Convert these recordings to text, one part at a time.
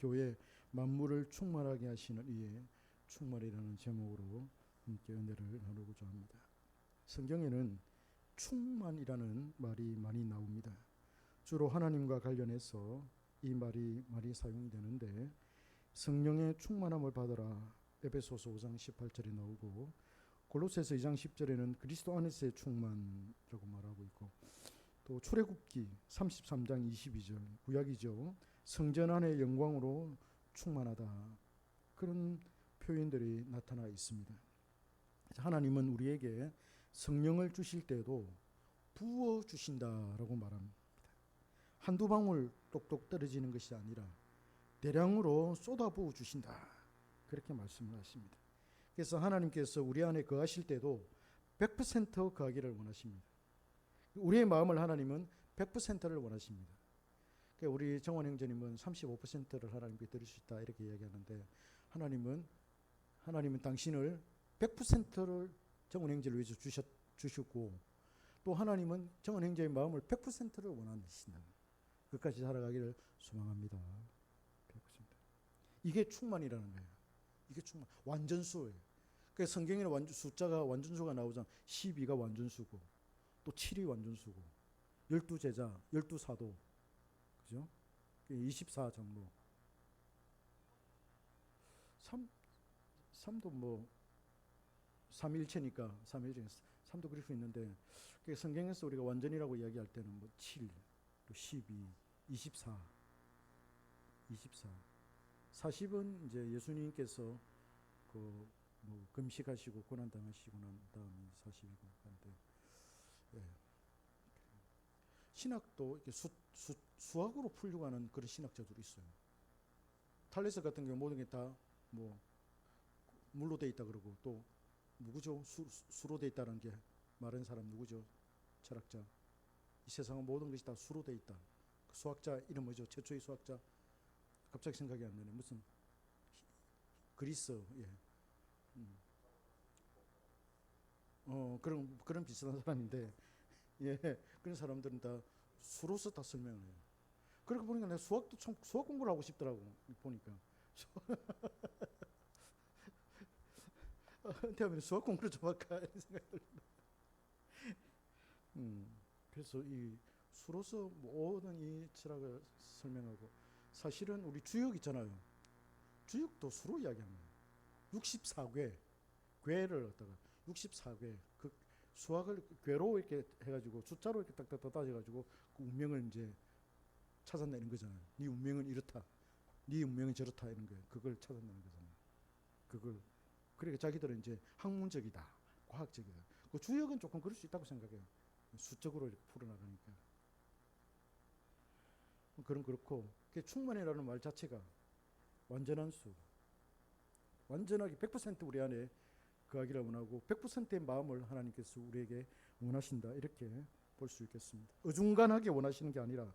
교회 만물을 충만하게 하시는 이의 충만이라는 제목으로 함께 은혜를 나누고자 합니다. 성경에는 충만이라는 말이 많이 나옵니다. 주로 하나님과 관련해서 이 말이 많이 사용되는데, 성령의 충만함을 받으라 에베소서 5장 18절에 나오고, 골로새서 2장 10절에는 그리스도 안에서의 충만이라고 말하고 있고, 또 출애굽기 33장 22절 구약이죠. 성전 안의 영광으로 충만하다, 그런 표현들이 나타나 있습니다. 하나님은 우리에게 성령을 주실 때도 부어 주신다라고 말합니다. 한두 방울 똑똑 떨어지는 것이 아니라 대량으로 쏟아부어 주신다, 그렇게 말씀을 하십니다. 그래서 하나님께서 우리 안에 거하실 때도 100% 거하기를 원하십니다. 우리의 마음을 하나님은 100%를 원하십니다. 그러니까 우리 정원 형제님은 35%를 하나님께 드릴 수 있다, 이렇게 이야기하는데, 하나님은 당신을 100%를 정원 형제를 위해서 주셨고, 또 하나님은 정원 형제의 마음을 100%를 원하신다. 끝까지 살아가기를 소망합니다. 100%. 이게 충만이라는 거예요. 이게 충만, 완전수예요. 그래서 성경에는 숫자가 완전수가 나오잖아. 12가 완전수고, 또 7이 완전수고, 12제자, 12사도, 그죠? 24장로. 3도 뭐 삼일체니까 3도 그릴 수 있는데, 성경에서 우리가 완전이라고 이야기할 때는 뭐 7, 또 12, 24, 40은 이제 예수님께서 그 뭐 금식하시고 고난 당하시고 난 다음에 40이고 한데, 예. 신학도 이렇게 수학으로 풀려고 하는 그런 신학자들이 있어요. 탈레스 같은 경우 모든 게 다 뭐 물로 돼 있다 그러고, 또 누구죠? 수로 돼 있다는 게 말하는 사람 누구죠? 철학자. 이 세상은 모든 것이 다 수로 돼 있다. 그 수학자 이름 뭐죠? 최초의 수학자 갑자기 생각이 안 나네. 무슨 그리스, 예. 그런 비슷한 사람인데, 예, 그런 사람들은 다 수로서 다 설명을 해요. 그렇게 보니까 내가 수학도 참 수학 공부를 하고 싶더라고, 보니까. 대하면 수학 공부를 좀 할까, 이런 생각이 듭니다. 그래서 이 수로서 모든 이 철학을 설명하고, 사실은 우리 주역 있잖아요. 주역도 수로 이야기합니다. 64궤, 궤를 갖다가 64궤, 그 수학을 궤로 이렇게 해가지고 숫자로 이렇게 딱딱 따져가지고 그 운명을 이제 찾아내는 거잖아요. 네 운명은 이렇다, 네 운명은 저렇다, 이런 거예요. 그걸 찾아내는 거잖아요. 그걸, 그러니까 자기들은 이제 학문적이다, 과학적이다. 그 주역은 조금 그럴 수 있다고 생각해요. 수적으로 이렇게 풀어나가니까. 그런 그렇고, 충만이라는 말 자체가 완전한 수, 완전하게 100% 우리 안에 거하기를 원하고 100%의 마음을 하나님께서 우리에게 원하신다, 이렇게 볼 수 있겠습니다. 어중간하게 원하시는 게 아니라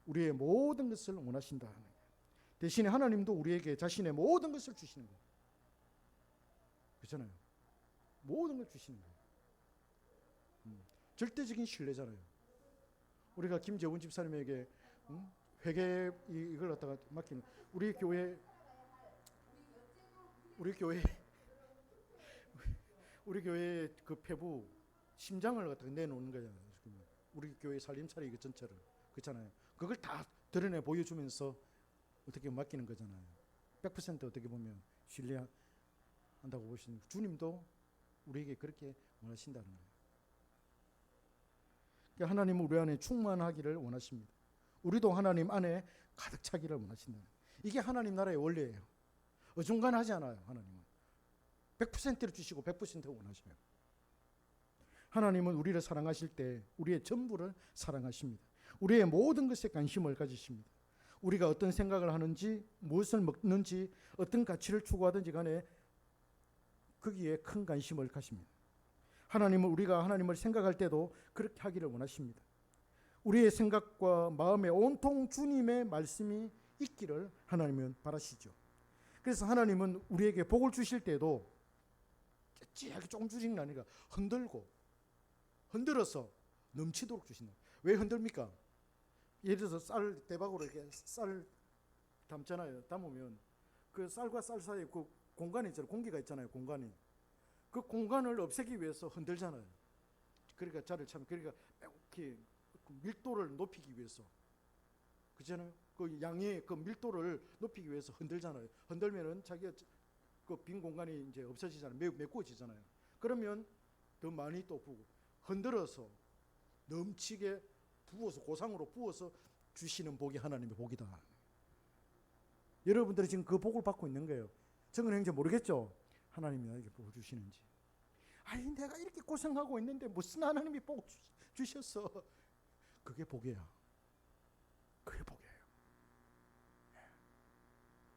우리의 모든 것을 원하신다. 대신에 하나님도 우리에게 자신의 모든 것을 주시는 거예요. 그렇잖아요. 모든 걸 주시는 거예요. 절대적인 신뢰잖아요. 우리가 김재훈 집사님에게 회계 이걸 갖다가 맡기는, 우리 교회 그 폐부 심장을 갖다가 내놓는 거잖아요. 우리 교회 살림살이 그 전체를, 그렇잖아요. 그걸 다 드러내 보여주면서 어떻게 맡기는 거잖아요. 100% 어떻게 보면 신뢰한다고 보시는, 주님도 우리에게 그렇게 원하신다는 거예요. 그러니까 하나님은 우리 안에 충만하기를 원하십니다. 우리도 하나님 안에 가득 차기를 원하신다. 이게 하나님 나라의 원리예요. 어중간하지 않아요. 하나님은 100%를 주시고 100%를 원하셔요. 하나님은 우리를 사랑하실 때 우리의 전부를 사랑하십니다. 우리의 모든 것에 관심을 가지십니다. 우리가 어떤 생각을 하는지, 무엇을 먹는지, 어떤 가치를 추구하든지 간에 거기에 큰 관심을 가십니다. 하나님은 우리가 하나님을 생각할 때도 그렇게 하기를 원하십니다. 우리의 생각과 마음에 온통 주님의 말씀이 있기를 하나님은 바라시죠. 그래서 하나님은 우리에게 복을 주실 때도 깨끗하게 조금 주시는 게 아니라 흔들어서 넘치도록 주신다. 왜 흔듭니까? 예를 들어서 쌀 대박으로 이렇게 쌀 담잖아요. 담으면 그 쌀과 쌀 사이에 그 공간이 있잖아요. 공기가 있잖아요. 공간이. 그 공간을 없애기 위해서 흔들잖아요. 그러니까 자를 참 그러니까 이렇게 밀도를 높이기 위해서. 그잖아요. 그 양의 그 밀도를 높이기 위해서 흔들잖아요. 흔들면은 자기가 그 빈 공간이 이제 없어지잖아요. 메꾸어지잖아요. 그러면 더 많이 또 부고 흔들어서 넘치게 부어서 고상으로 부어서 주시는 복이 하나님의 복이다. 여러분들이 지금 그 복을 받고 있는 거예요. 정은 형제 모르겠죠? 하나님이 나에게 복을 주시는지. 아니 내가 이렇게 고생하고 있는데 무슨 하나님이 복 주셨어. 그게 복이야. 그게 복이에요.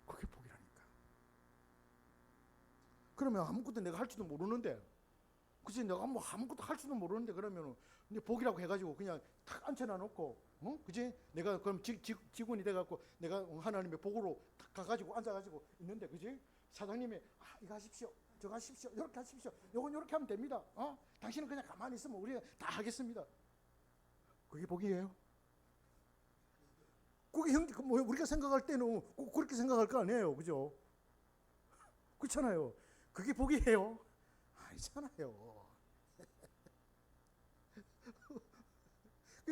그게 복이라니까. 그러면 아무것도 내가 할 줄도 모르는데, 그치? 내가 뭐 아무것도 할 줄도 모르는데 그러면 근데 복이라고 해가지고 그냥 탁 앉혀놔 놓고, 그치? 내가 그럼 직원이 돼갖고 내가 하나님의 복으로 탁 가가지고 앉아가지고 있는데, 그치? 사장님이 이거 하십시오, 저거 하십시오, 이렇게 하십시오, 요건 이렇게 하면 됩니다. 당신은 그냥 가만히 있으면 우리가 다 하겠습니다. 그게 복이에요? 그게 우리가 생각할 때는 꼭 그렇게 생각할 거 아니에요, 그죠? 그렇잖아요. 그게 복이에요? 아니잖아요.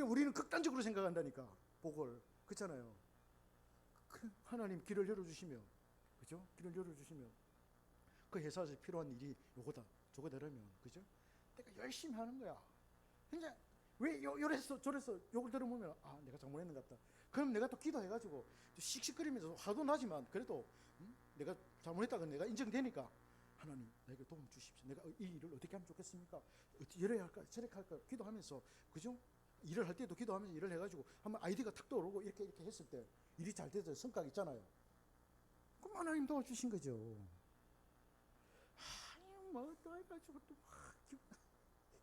우리는 극단적으로 생각한다니까, 복을. 그렇잖아요. 하나님 길을 열어주시면, 그죠? 길을 열어주시면 그 회사에서 필요한 일이 요거다, 저거다라면, 그죠? 내가 열심히 하는 거야. 그냥 왜 요랬어 저랬어 욕을 들어보면 내가 잘못했는 것 같다. 그럼 내가 또 기도해가지고 씩씩거리면서 화도 나지만 그래도 내가 잘못했다고 내가 인정되니까 하나님 나에게 도움 주십시오. 내가 이 일을 어떻게 하면 좋겠습니까? 이래야 할까 저렇게 할까 기도하면서, 그죠? 일을 할 때도 기도하면서 일을 해가지고 한번 아이디어가 탁 떠오르고 이렇게 했을 때 일이 잘 돼서 성과가 있잖아요. 그럼 하나님 도와주신 거죠. 뭐 또 해가지고 또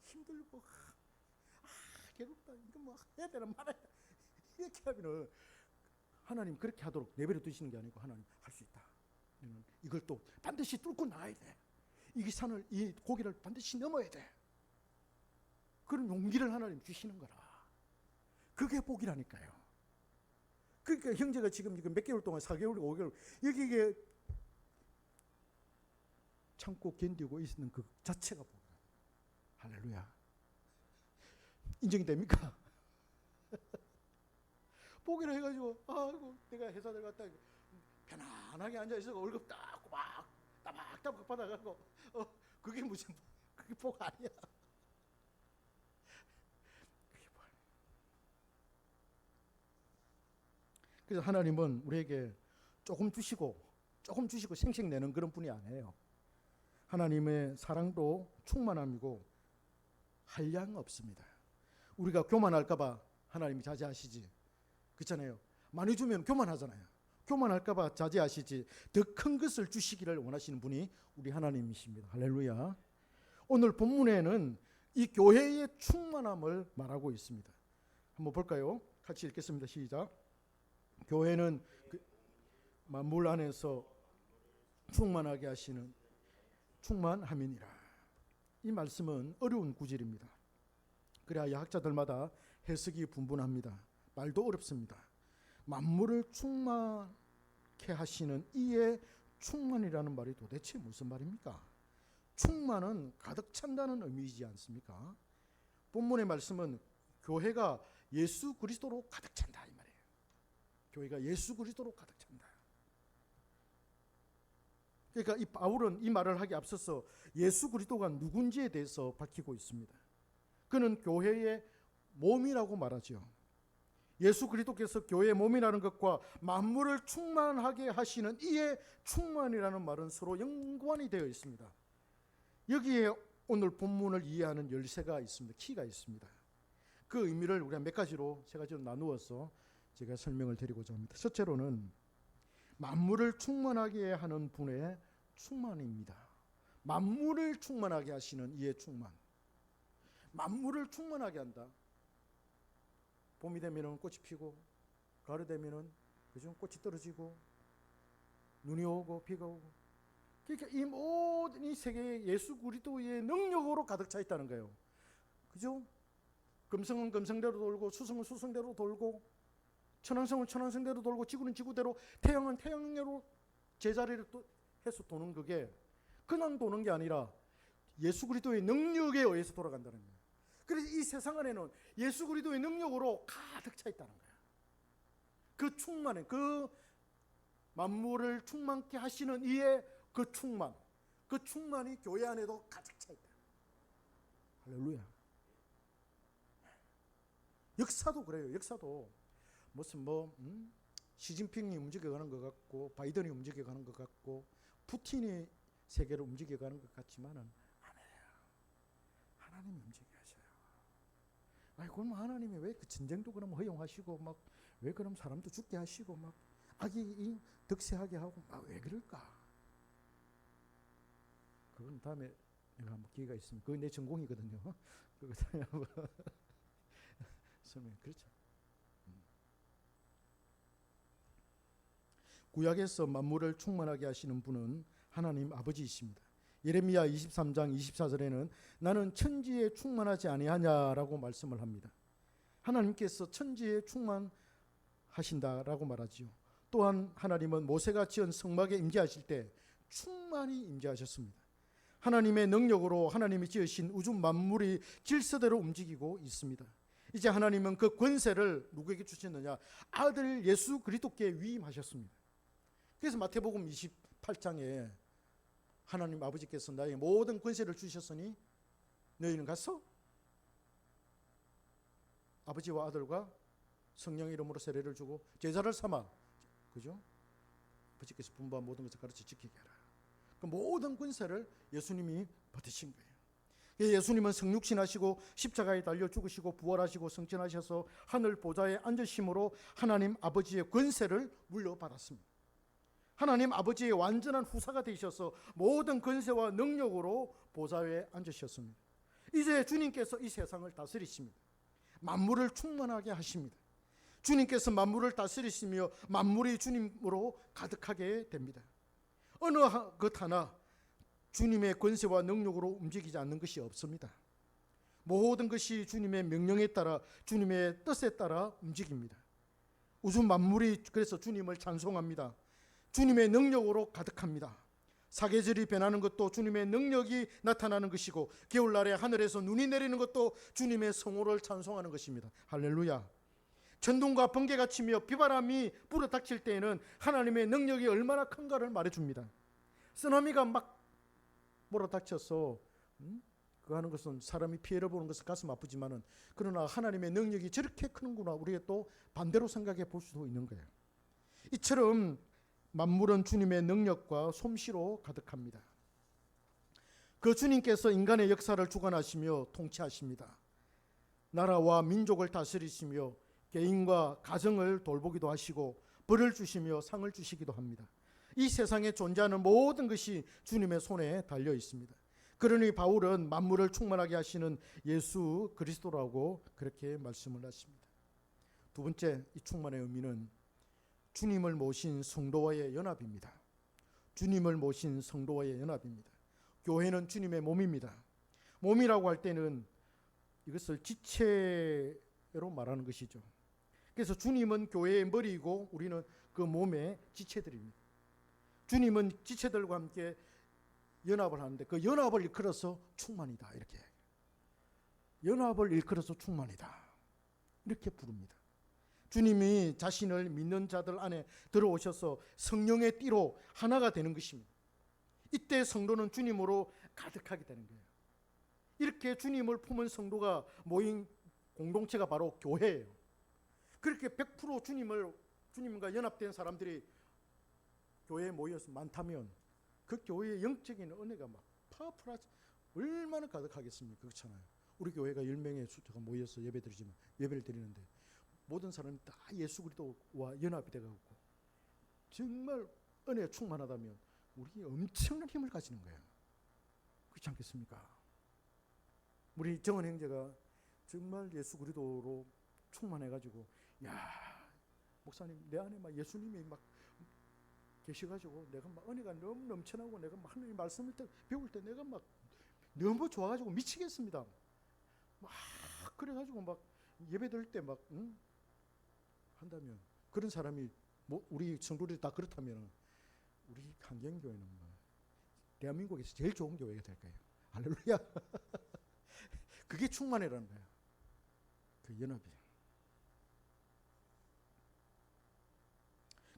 힘들고 괴롭다, 이거 뭐 해야 되나 말아야 되나 이렇게 하면은 하나님 그렇게 하도록 내버려 두시는 게 아니고 하나님 할 수 있다. 이걸 또 반드시 뚫고 나가야 돼. 이 고기를 반드시 넘어야 돼. 그런 용기를 하나님 주시는 거라. 그게 복이라니까요. 그러니까 형제가 지금 몇 개월 동안 4개월, 5개월 여기에 참고 견디고 있는 그 자체가 복이다. 할렐루야. 인정이 됩니까? 복이라 해가지고 아이고 내가 회사 들어갔다 편안하게 앉아있어 월급 딱 따박따박 받아가고 그게 무슨 그게 복 아니야. 그게 복 아니야. 그래서 하나님은 우리에게 조금 주시고 생색내는 그런 분이 아니에요. 하나님의 사랑도 충만함이고 한량 없습니다. 우리가 교만할까봐 하나님이 자제하시지. 그렇잖아요. 많이 주면 교만하잖아요. 교만할까봐 자제하시지. 더 큰 것을 주시기를 원하시는 분이 우리 하나님이십니다. 할렐루야. 오늘 본문에는 이 교회의 충만함을 말하고 있습니다. 한번 볼까요? 같이 읽겠습니다. 시작. 교회는 만물 안에서 충만하게 하시는 충만함이니라. 이 말씀은 어려운 구절입니다. 그래야 학자들마다 해석이 분분합니다. 말도 어렵습니다. 만물을 충만케 하시는 이의 충만이라는 말이 도대체 무슨 말입니까? 충만은 가득 찬다는 의미이지 않습니까? 본문의 말씀은 교회가 예수 그리스도로 가득 찬다 이 말이에요. 교회가 예수 그리스도로 가득 찬다. 그러니까 이 바울은 이 말을 하기 앞서서 예수 그리스도가 누군지에 대해서 밝히고 있습니다. 그는 교회의 몸이라고 말하죠. 예수 그리스도께서 교회의 몸이라는 것과 만물을 충만하게 하시는 이의 충만이라는 말은 서로 연관이 되어 있습니다. 여기에 오늘 본문을 이해하는 열쇠가 있습니다. 키가 있습니다. 그 의미를 우리가 세 가지로 나누어서 제가 설명을 드리고자 합니다. 첫째로는 만물을 충만하게 하는 분의 충만입니다. 만물을 충만하게 하시는 이의 충만. 만물을 충만하게 한다. 봄이 되면은 꽃이 피고, 가을이 되면은 그죠? 꽃이 떨어지고, 눈이 오고 비가 오고. 그러니까 이 모든 이 세계에 예수 그리스도의 능력으로 가득 차 있다는 거예요. 그죠? 금성은 금성대로 돌고, 수성은 수성대로 돌고, 천왕성은 천왕성대로 돌고 지구는 지구대로 태양은 태양대로 제자리를 또 해서 도는 그게 그냥 도는 게 아니라 예수 그리스도의 능력에 의해서 돌아간다는 거예요. 그래서 이 세상 안에는 예수 그리스도의 능력으로 가득 차 있다는 거예요. 그 충만해, 그 만물을 충만케 하시는 이의 그 충만, 그 충만이 교회 안에도 가득 차 있다. 할렐루야. 역사도 그래요. 역사도 무슨 시진핑이 움직여가는 것 같고 바이든이 움직여가는 것 같고 푸틴이 세계를 움직여가는 것 같지만은 아니에요. 하나님이 움직여하셔요. 아니 그럼 하나님이 왜 그 전쟁도 그럼 허용하시고 막 왜 그럼 사람도 죽게 하시고 막 악이 득세하게 하고 막 왜 그럴까? 그건 다음에 내가 한번 기회가 있으면 그게 내 전공이거든요. 그거 다음에 한번 설명. 그렇죠. 구약에서 만물을 충만하게 하시는 분은 하나님 아버지이십니다. 예레미야 23장 24절에는 나는 천지에 충만하지 아니하냐라고 말씀을 합니다. 하나님께서 천지에 충만하신다라고 말하지요. 또한 하나님은 모세가 지은 성막에 임재하실 때 충만히 임재하셨습니다. 하나님의 능력으로 하나님이 지으신 우주 만물이 질서대로 움직이고 있습니다. 이제 하나님은 그 권세를 누구에게 주셨느냐? 아들 예수 그리스도께 위임하셨습니다. 그래서 마태복음 28장에 하나님 아버지께서 나에게 모든 권세를 주셨으니 너희는 가서 아버지와 아들과 성령의 이름으로 세례를 주고 제자를 삼아, 그죠? 아버지께서 분부한 모든 것을 가르쳐 지키게 하라. 그 모든 권세를 예수님이 받으신 거예요. 예수님은 성육신하시고 십자가에 달려 죽으시고 부활하시고 승천하셔서 하늘 보좌에 앉으심으로 하나님 아버지의 권세를 물려받았습니다. 하나님 아버지의 완전한 후사가 되셔서 모든 권세와 능력으로 보좌에 앉으셨습니다. 이제 주님께서 이 세상을 다스리십니다. 만물을 충만하게 하십니다. 주님께서 만물을 다스리시며 만물이 주님으로 가득하게 됩니다. 어느 것 하나 주님의 권세와 능력으로 움직이지 않는 것이 없습니다. 모든 것이 주님의 명령에 따라 주님의 뜻에 따라 움직입니다. 우주 만물이 그래서 주님을 찬송합니다. 주님의 능력으로 가득합니다. 사계절이 변하는 것도 주님의 능력이 나타나는 것이고 겨울날에 하늘에서 눈이 내리는 것도 주님의 성호를 찬송하는 것입니다. 할렐루야. 천둥과 번개가 치며 비바람이 불어닥칠 때에는 하나님의 능력이 얼마나 큰가를 말해줍니다. 쓰나미가 막 몰아닥쳐서 그 하는 것은 사람이 피해를 보는 것은 가슴 아프지만은 그러나 하나님의 능력이 저렇게 크는구나 우리가 또 반대로 생각해 볼 수도 있는 거예요. 이처럼 만물은 주님의 능력과 솜씨로 가득합니다. 그 주님께서 인간의 역사를 주관하시며 통치하십니다. 나라와 민족을 다스리시며 개인과 가정을 돌보기도 하시고 벌을 주시며 상을 주시기도 합니다. 이 세상에 존재하는 모든 것이 주님의 손에 달려 있습니다. 그러니 바울은 만물을 충만하게 하시는 예수 그리스도라고 그렇게 말씀을 하십니다. 두 번째, 이 충만의 의미는 주님을 모신 성도와의 연합입니다. 주님을 모신 성도와의 연합입니다. 교회는 주님의 몸입니다. 몸이라고 할 때는 이것을 지체로 말하는 것이죠. 그래서 주님은 교회의 머리이고 우리는 그 몸의 지체들입니다. 주님은 지체들과 함께 연합을 하는데 그 연합을 일컬어서 충만이다 이렇게. 연합을 일컬어서 충만이다 이렇게 부릅니다. 주님이 자신을 믿는 자들 안에 들어오셔서 성령의 띠로 하나가 되는 것입니다. 이때 성도는 주님으로 가득하게 되는 거예요. 이렇게 주님을 품은 성도가 모인 공동체가 바로 교회예요. 그렇게 100% 주님과 연합된 사람들이 교회에 모여서 많다면 그 교회의 영적인 은혜가 막 파워풀하지 얼마나 가득하겠습니까? 그렇잖아요. 우리 교회가 10명의 숫자가 모여서 예배를 드리는데 모든 사람이 다 예수 그리스도와 연합이 되고 정말 은혜가 충만하다면 우리 엄청난 힘을 가지는 거예요. 그렇지 않겠습니까? 우리 정은 형제가 정말 예수 그리스도로 충만해가지고 야 목사님 내 안에 막 예수님이 막 계셔가지고 내가 막 은혜가 너무 넘쳐나고 내가 막 하나님 말씀을 배울 때 내가 막 너무 좋아가지고 미치겠습니다. 막 그래가지고 막 예배 드릴 때 막 한다면 그런 사람이 뭐 우리 성도들이 다 그렇다면 우리 강경교회는 뭐 대한민국에서 제일 좋은 교회가 될 거예요. 할렐루야. 그게 충만이라는 거예요. 그 연합이.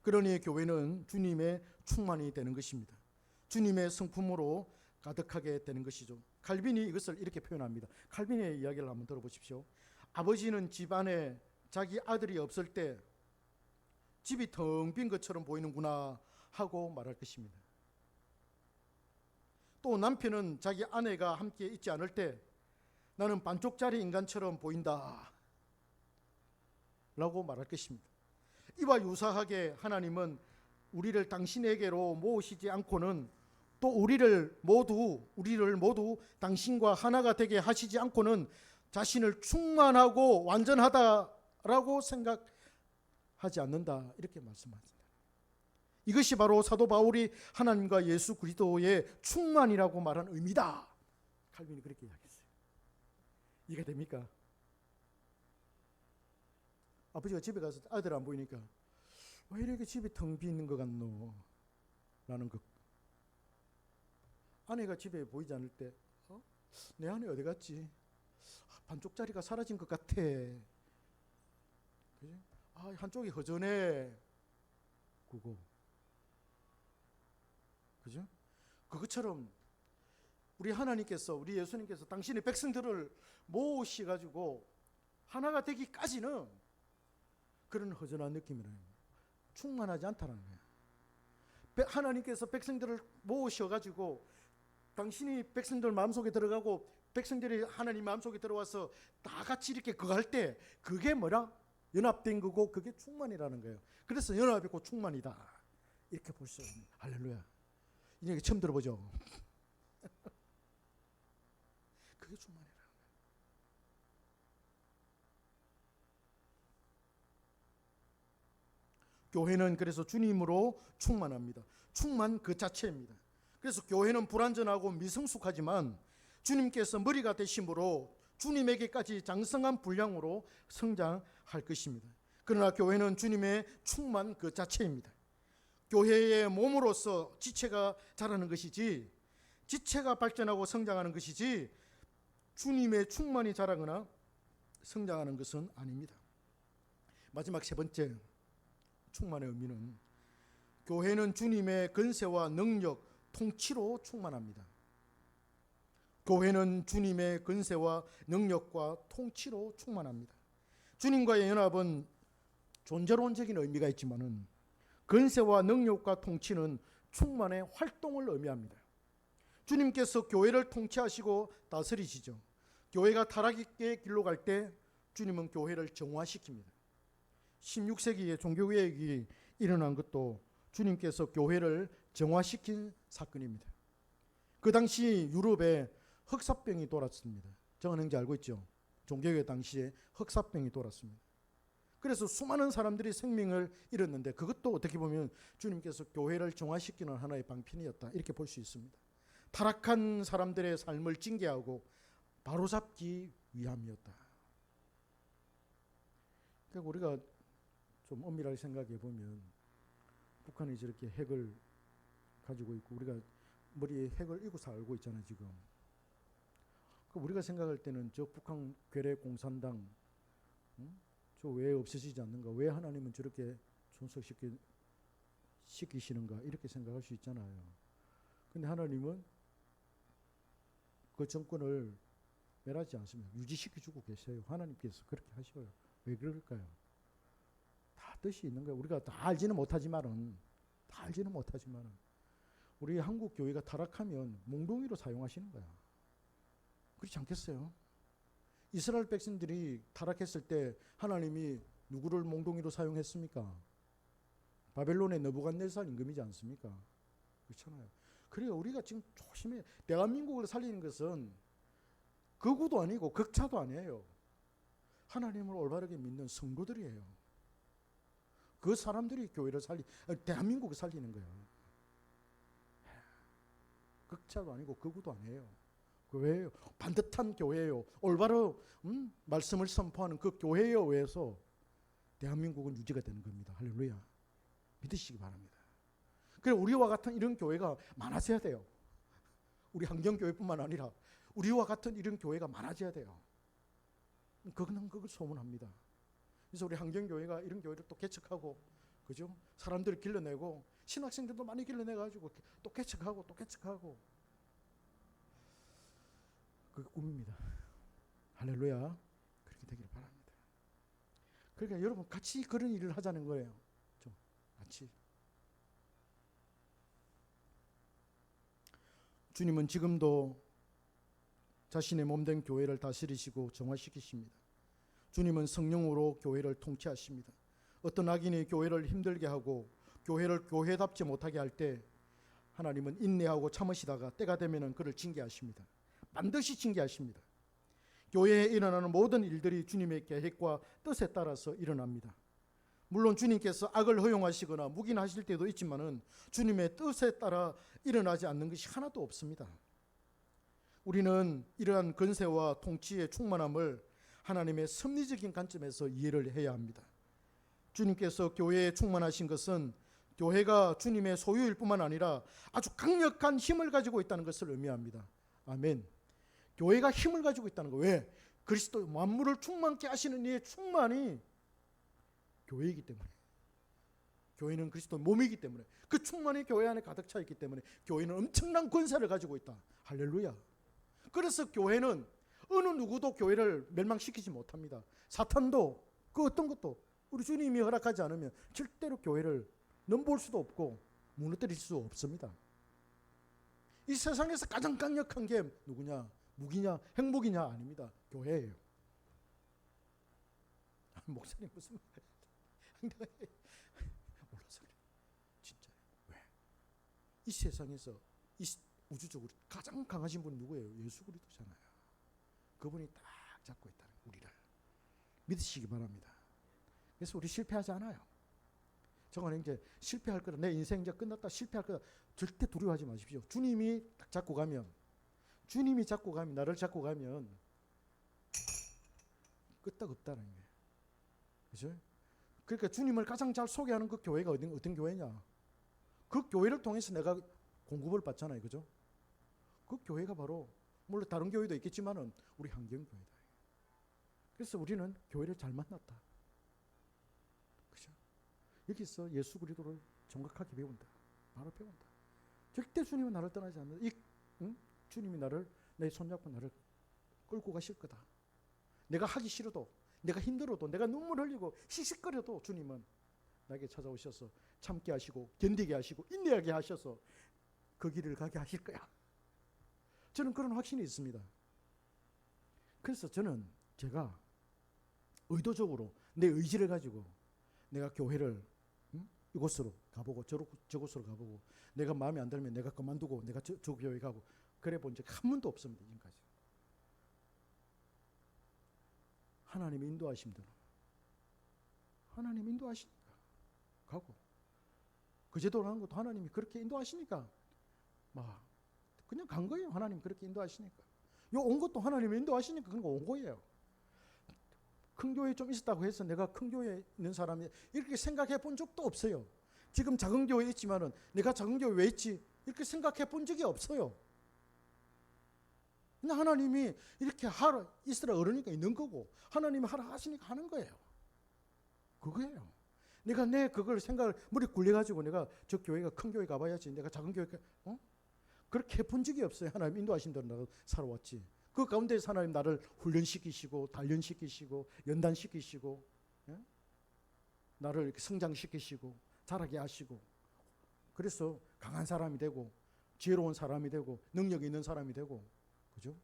그러니 교회는 주님의 충만이 되는 것입니다. 주님의 성품으로 가득하게 되는 것이죠. 칼빈이 이것을 이렇게 표현합니다. 칼빈의 이야기를 한번 들어보십시오. 아버지는 집안에 자기 아들이 없을 때 집이 텅 빈 것처럼 보이는구나 하고 말할 것입니다. 또 남편은 자기 아내가 함께 있지 않을 때 나는 반쪽짜리 인간처럼 보인다 라고 말할 것입니다. 이와 유사하게 하나님은 우리를 당신에게로 모으시지 않고는 또 우리를 모두 당신과 하나가 되게 하시지 않고는 자신을 충만하고 완전하다라고 생각하지 않는다 이렇게 말씀하십니다. 이것이 바로 사도 바울이 하나님과 예수 그리스도의 충만이라고 말한 의미다. 칼빈이 그렇게 이야기했어요. 이해가 됩니까? 아버지가 집에 가서 아들 안 보이니까 왜 이렇게 집이 텅 비는 것 같노? 라는 것. 아내가 집에 보이지 않을 때 내 아내 어디 갔지? 반쪽짜리가 사라진 것 같아. 그지? 한쪽이 허전해. 그거. 그죠? 그것처럼 우리 하나님께서, 우리 예수님께서 당신의 백성들을 모으셔가지고 하나가 되기까지는 그런 허전한 느낌이라는 거예요. 충만하지 않다는 거예요. 하나님께서 백성들을 모으셔가지고 당신이 백성들 마음속에 들어가고 백성들이 하나님 마음속에 들어와서 다 같이 이렇게 거할 때 그게 뭐라? 연합된 거고 그게 충만이라는 거예요. 그래서 연합이고 충만이다 이렇게 볼 수 있습니다. 할렐루야. 이 얘기 처음 들어보죠? 그게 충만이라는 거예요. 교회는 그래서 주님으로 충만합니다. 충만 그 자체입니다. 그래서 교회는 불완전하고 미성숙하지만 주님께서 머리가 되심으로 주님에게까지 장성한 분량으로 성장할 것입니다. 그러나 교회는 주님의 충만 그 자체입니다. 교회의 몸으로서 지체가 자라는 것이지 지체가 발전하고 성장하는 것이지 주님의 충만이 자라거나 성장하는 것은 아닙니다. 마지막 세 번째 충만의 의미는 교회는 주님의 권세와 능력, 통치로 충만합니다. 교회는 주님의 권세와 능력과 통치로 충만합니다. 주님과의 연합은 존재론적인 의미가 있지만은 권세와 능력과 통치는 충만의 활동을 의미합니다. 주님께서 교회를 통치하시고 다스리시죠. 교회가 타락의 길로 갈 때 주님은 교회를 정화시킵니다. 16세기에 종교개혁이 일어난 것도 주님께서 교회를 정화시킨 사건입니다. 그 당시 유럽에 흑사병이 돌았습니다. 정한 형제 알고 있죠? 종교개혁 당시에 흑사병이 돌았습니다. 그래서 수많은 사람들이 생명을 잃었는데 그것도 어떻게 보면 주님께서 교회를 정화시키는 하나의 방편이었다 이렇게 볼 수 있습니다. 타락한 사람들의 삶을 징계하고 바로잡기 위함이었다. 그러니까 우리가 좀 엄밀하게 생각해 보면 북한이 저렇게 핵을 가지고 있고 우리가 머리에 핵을 이고 살고 있잖아요 지금. 우리가 생각할 때는 저 북한 괴뢰 공산당 저 왜 없어지지 않는가? 왜 하나님은 저렇게 존속시키시는가? 이렇게 생각할 수 있잖아요. 근데 하나님은 그 정권을 멸하지 않습니다. 유지시켜주고 계세요. 하나님께서 그렇게 하셔요. 왜 그럴까요? 다 뜻이 있는 거예요. 우리가 다 알지는 못하지만은 우리 한국 교회가 타락하면 몽둥이로 사용하시는 거야. 그렇지 않겠어요? 이스라엘 백성들이 타락했을 때 하나님이 누구를 몽둥이로 사용했습니까? 바벨론의 느부갓네살 임금이지 않습니까? 그렇잖아요. 그러니까 우리가 지금 조심해. 대한민국을 살리는 것은 극우도 아니고 극차도 아니에요. 하나님을 올바르게 믿는 성도들이에요. 그 사람들이 교회를 대한민국을 살리는 거예요. 극차도 아니고 극우도 아니에요. 교회예요. 반듯한 교회예요. 올바로 말씀을 선포하는 그 교회에 의해서 대한민국은 유지가 되는 겁니다. 할렐루야. 믿으시기 바랍니다. 그래서 우리와 같은 이런 교회가 많아져야 돼요. 우리 한경교회뿐만 아니라 우리와 같은 이런 교회가 많아져야 돼요. 그거는 그걸 소문합니다. 그래서 우리 한경교회가 이런 교회를 또 개척하고, 그죠? 사람들을 길러내고, 신학생들도 많이 길러내가지고 또 개척하고 또 개척하고. 그게 꿈입니다. 할렐루야. 그렇게 되기를 바랍니다. 그러니까 여러분 같이 그런 일을 하자는 거예요. 좀 같이. 주님은 지금도 자신의 몸된 교회를 다스리시고 정화시키십니다. 주님은 성령으로 교회를 통치하십니다. 어떤 악인이 교회를 힘들게 하고 교회를 교회답지 못하게 할 때 하나님은 인내하고 참으시다가 때가 되면 그를 징계하십니다. 반드시 징계하십니다. 교회에 일어나는 모든 일들이 주님의 계획과 뜻에 따라서 일어납니다. 물론 주님께서 악을 허용하시거나 묵인하실 때도 있지만은 주님의 뜻에 따라 일어나지 않는 것이 하나도 없습니다. 우리는 이러한 권세와 통치의 충만함을 하나님의 섭리적인 관점에서 이해를 해야 합니다. 주님께서 교회에 충만하신 것은 교회가 주님의 소유일 뿐만 아니라 아주 강력한 힘을 가지고 있다는 것을 의미합니다. 아멘. 교회가 힘을 가지고 있다는 거. 왜? 그리스도 만물을 충만케 하시는 이의 충만이 교회이기 때문에. 교회는 그리스도 몸이기 때문에, 그 충만이 교회 안에 가득 차 있기 때문에 교회는 엄청난 권세를 가지고 있다. 할렐루야. 그래서 교회는 어느 누구도 교회를 멸망시키지 못합니다. 사탄도 그 어떤 것도 우리 주님이 허락하지 않으면 절대로 교회를 넘볼 수도 없고 무너뜨릴 수 없습니다. 이 세상에서 가장 강력한 게 누구냐? 무기냐? 행복이냐? 아닙니다. 교회예요. 목사님 무슨 말이에요? 몰라서 그래. 진짜. 왜? 이 세상에서 이 우주적으로 가장 강하신 분이 누구예요? 예수 그리스도잖아요. 그분이 딱 잡고 있다는 우리를 믿으시기 바랍니다. 그래서 우리 실패하지 않아요. 저거는 이제 실패할 거다. 내 인생 이제 끝났다. 실패할 거다. 절대 두려워하지 마십시오. 주님이 딱 잡고 가면, 주님이 잡고 가면, 나를 잡고 가면 끄떡없다는 거예요. 그죠? 그러니까 주님을 가장 잘 소개하는 그 교회가 어떤 교회냐? 그 교회를 통해서 내가 공급을 받잖아요. 그죠? 그 교회가 바로, 물론 다른 교회도 있겠지만은 우리 한경교회다. 그래서 우리는 교회를 잘 만났다. 그죠? 여기서 예수 그리스도를 정확하게 배운다. 바로 배운다. 절대 주님은 나를 떠나지 않는다. 주님이 나를, 내 손잡고 나를 끌고 가실 거다. 내가 하기 싫어도, 내가 힘들어도, 내가 눈물 흘리고 씩씩거려도 주님은 나에게 찾아오셔서 참게 하시고 견디게 하시고 인내하게 하셔서 그 길을 가게 하실 거야. 저는 그런 확신이 있습니다. 그래서 저는 제가 의도적으로 내 의지를 가지고 내가 교회를 이곳으로 가보고 저곳으로 가보고, 내가 마음에 안 들면 내가 그만두고 내가 저 교회 가고 그래 본 적 한 번도 없습니다. 지금까지. 하나님이 인도하신 대로, 하나님 인도하시니까 가고, 그 제도를 하는 것도 하나님이 그렇게 인도하시니까 막 그냥 간 거예요. 하나님 그렇게 인도하시니까. 요 온 것도 하나님이 인도하시니까 그런 거 온 거예요. 큰 교회에 좀 있었다고 해서 내가 큰 교회에 있는 사람이 이렇게 생각해 본 적도 없어요. 지금 작은 교회에 있지만은 내가 작은 교회에 왜 있지? 이렇게 생각해 본 적이 없어요. 그냥 하나님이 이렇게 하라, 있으라 그러니까 있는 거고, 하나님이 하라 하시니까 하는 거예요. 그거예요. 내가 그걸 생각을 머리 굴려가지고 내가 저 교회가 큰 교회 가봐야지, 내가 작은 교회 그렇게 해본 적이 없어요. 하나님 인도하신 대로 나도 살아왔지. 그 가운데서 하나님 나를 훈련시키시고 단련시키시고 연단시키시고, 예? 나를 이렇게 성장시키시고 자라게 하시고, 그래서 강한 사람이 되고 지혜로운 사람이 되고 능력이 있는 사람이 되고, 그죠?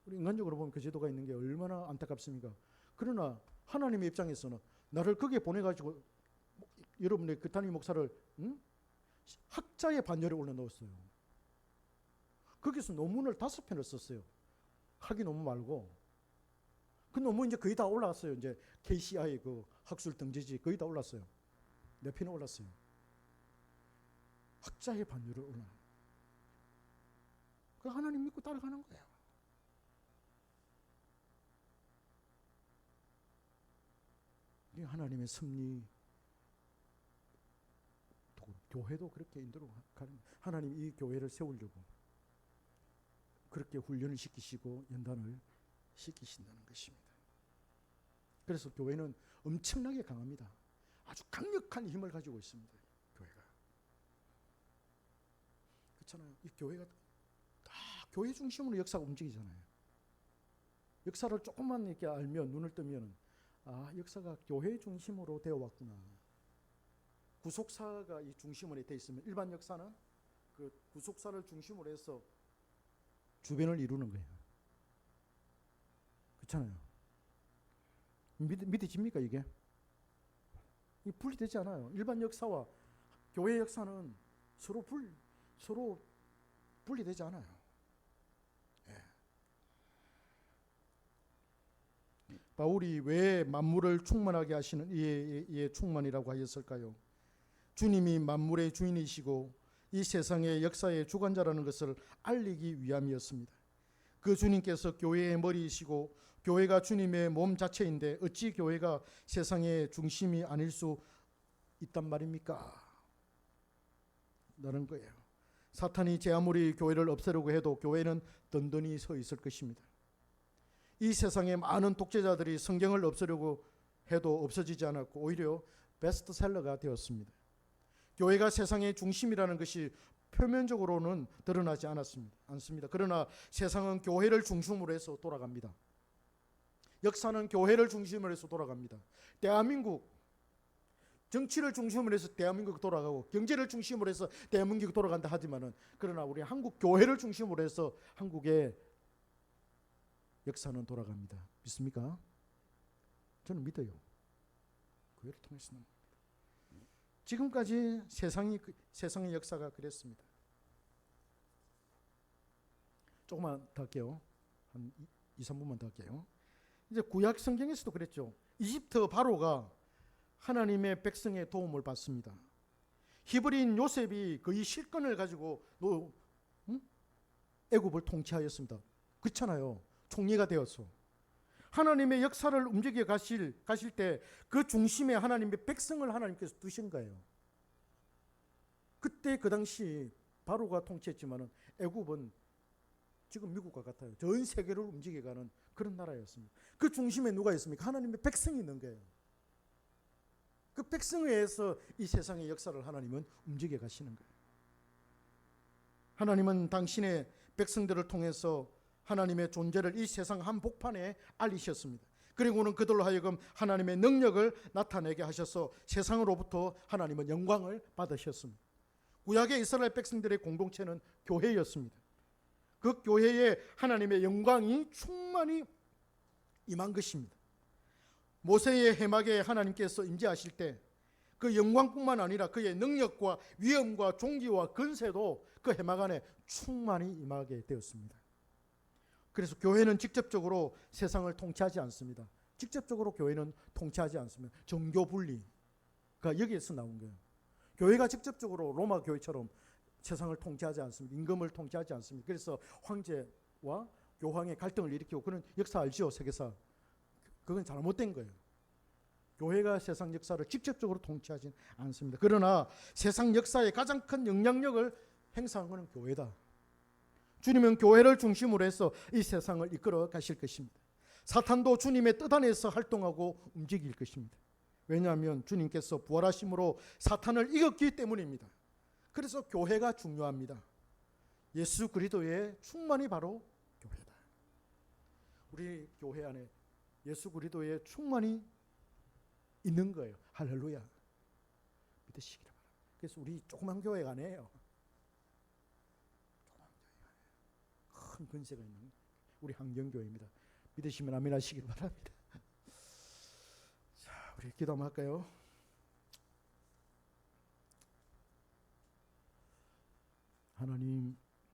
우리 인간적으로 보면 그 제도가 있는 게 얼마나 안타깝습니까? 그러나 하나님의 입장에서는 나를 거기에 보내가지고, 여러분의 그 담임 목사를 학자의 반열에 올려놓았어요. 거기서 논문을 5편을 썼어요. 학위 논문 말고. 그 논문 이제 거의 다 올라왔어요. 이제 KCI 그 학술 등재지 거의 다 올랐어요. 4편이 올랐어요. 학자의 반열을 올라. 그 하나님 믿고 따라가는 거예요. 하나님의 섭리, 교회도 그렇게 인도로 가는, 하나님 이 교회를 세우려고 그렇게 훈련을 시키시고 연단을 시키신다는 것입니다. 그래서 교회는 엄청나게 강합니다. 아주 강력한 힘을 가지고 있습니다. 교회가. 그렇잖아요. 이 교회가 다 교회 중심으로 역사가 움직이잖아요. 역사를 조금만 이렇게 알면, 눈을 뜨면 역사가 교회 중심으로 되어 왔구나. 구속사가 이 중심으로 되어 있으면 일반 역사는 그 구속사를 중심으로 해서 주변을 이루는 거예요. 그렇잖아요. 믿어집니까 이게? 분리되지 않아요. 일반 역사와 교회 역사는 서로 분리되지 않아요. 예. 바울이 왜 만물을 충만하게 하시는 이의 충만이라고 하였을까요? 주님이 만물의 주인이시고 이 세상의 역사의 주관자라는 것을 알리기 위함이었습니다. 그 주님께서 교회의 머리이시고 교회가 주님의 몸 자체인데 어찌 교회가 세상의 중심이 아닐 수 있단 말입니까? 라는 거예요. 사탄이 제 아무리 교회를 없애려고 해도 교회는 든든히 서 있을 것입니다. 이 세상에 많은 독재자들이 성경을 없애려고 해도 없어지지 않았고 오히려 베스트셀러가 되었습니다. 교회가 세상의 중심이라는 것이 표면적으로는 드러나지 않습니다. 그러나 세상은 교회를 중심으로 해서 돌아갑니다. 역사는 교회를 중심으로 해서 돌아갑니다. 대한민국 정치를 중심으로 해서 대한민국이 돌아가고 경제를 중심으로 해서 대한민국이 돌아간다 하지만은 그러나 우리 한국 교회를 중심으로 해서 한국의 역사는 돌아갑니다. 믿습니까? 저는 믿어요. 교회를 통해서는. 지금까지 세상의 역사가 그랬습니다. 조금만 더 할게요. 한 2, 3분만 더 할게요. 이제 구약 성경에서도 그랬죠. 이집트 바로가 하나님의 백성의 도움을 받습니다. 히브리인 요셉이 그의 실권을 가지고 애굽을 통치하였습니다. 그렇잖아요. 총리가 되었어. 하나님의 역사를 움직여 가실 때 그 중심에 하나님의 백성을 하나님께서 두신 거예요. 그때 그 당시 바로가 통치했지만은 애굽은 지금 미국과 같아요. 전 세계를 움직여가는 그런 나라였습니다. 그 중심에 누가 있습니까? 하나님의 백성이 있는 거예요. 그 백성에 의해서 이 세상의 역사를 하나님은 움직여 가시는 거예요. 하나님은 당신의 백성들을 통해서 하나님의 존재를 이 세상 한복판에 알리셨습니다. 그리고는 그들로 하여금 하나님의 능력을 나타내게 하셔서 세상으로부터 하나님은 영광을 받으셨습니다. 구약의 이스라엘 백성들의 공동체는 교회였습니다. 그 교회에 하나님의 영광이 충만히 임한 것입니다. 모세의 해막에 하나님께서 임재하실 때 그 영광뿐만 아니라 그의 능력과 위엄과 존귀와 근세도 그 해막 안에 충만히 임하게 되었습니다. 그래서 교회는 직접적으로 세상을 통치하지 않습니다. 직접적으로 교회는 통치하지 않습니다. 정교 분리가 여기에서 나온 거예요. 교회가 직접적으로 로마 교회처럼 세상을 통치하지 않습니다. 임금을 통치하지 않습니다. 그래서 황제와 교황의 갈등을 일으키고 그런 역사 알죠? 세계사. 그건 잘못된 거예요. 교회가 세상 역사를 직접적으로 통치하지 않습니다. 그러나 세상 역사의 가장 큰 영향력을 행사한 것은 교회다. 주님은 교회를 중심으로 해서 이 세상을 이끌어 가실 것입니다. 사탄도 주님의 뜻 안에서 활동하고 움직일 것입니다. 왜냐하면 주님께서 부활하심으로 사탄을 이겼기 때문입니다. 그래서 교회가 중요합니다. 예수 그리스도의 충만이 바로 교회다. 우리 교회 안에 예수 그리스도의 충만이 있는 거예요. 할렐루야. 믿으시기를 바랍니다. 그래서 우리 조그만 교회가 아니에요. 큰 근세가 있는 우리 한경교회입니다. 믿으시면 아멘 하시길 바랍니다. 자, 우리 기도 한번 할까요? 하나님,